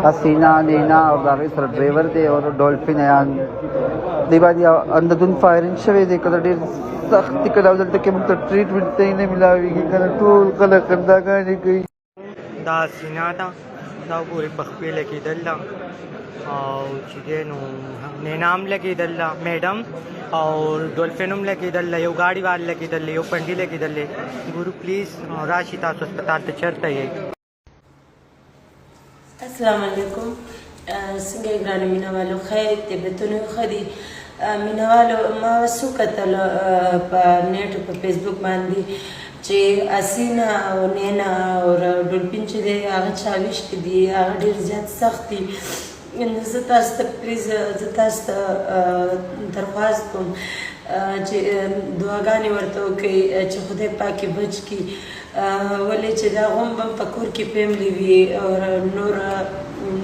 حسینا نینا او د هغې سره ډرایور دی او ډولفین ایان دې باندې انددون فایرنګ شوی دی که د ډېر سخت دي که دلته کې موږ ته ټریټمنټ ته نه میلاوېږي که نه ټول خلک خنداګانې کوي. دا سینا ده دا ګورې په خپې لګېدل ده او چې دی نو نینا هم لګېدل ده میډم او ډولفین هم لګېدل ده یو ګاډي وال لګېدل دی یو پنډي لګېدل دی. ګورو پلیز راشي تاسو هسپتال ته چېرته یې. السلام علیکم. څنګه یې ګرانو مینهوالو خیر طبیعتونه ښه دي مینهوالو. ما وکتل په نیټ په فیسبوک باندې چې اسینا او نینا او ډولفین چې دی هغه چاویشتې دي هغه ډېر زیات سخت دي. زه تاسو ته پلیز زه تاسو ته درخواست کوم چې دعاګانې ورته وکړئ چې خدای پاک یې بچ کړي ولې چې دا هم به په کور کې فیملی وي او نور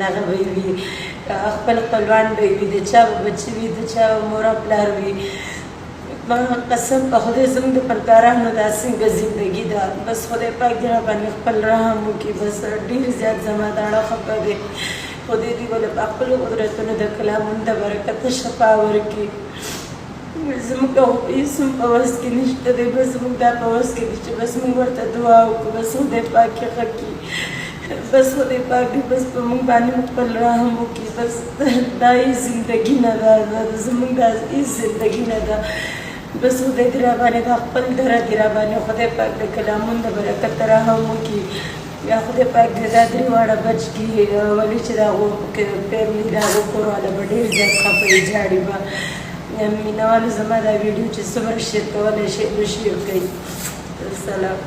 دغه به وي خپل خپلوان به وي د چا به بچي وي د چا به مور او پلار وي. قسم په خدای زموږ د پلکارانو دا څنګه زندګي ده بس خدای پاک دې راباندې خپل رحم وکړي. بس ډېر زیات زما داړه خفه دی خدای دې ولې په خپلو قدرتونو د کلامونو د برکته شفا ورکړي. زموږ هیڅ هم په وس کې نشته دی بس زموږ دا په وس کې دي چې بس موږ ورته دعا وکړو بس خدای پاک یې ښه کړي بس خدای پاک دې بس په موږ باندې خپل رحم وکړي. بس دا هیڅ زندګي نه ده زموږ دا هیڅ زندګي نه ده بس خدای دې راباندې دا خپل دره دې راباندې خدای پاک د کلامونو د برکت رحم وکړي. یا خدای پاک دې دا درې واړه بچ کړي ولې چې د هغو فیملي د هغو کورواله به ډېر زیات خفه وي جاړي به. مینهوالو زما دا ویډیو چې څومره شیر کولی شئ نو شیر کړئ. سلام.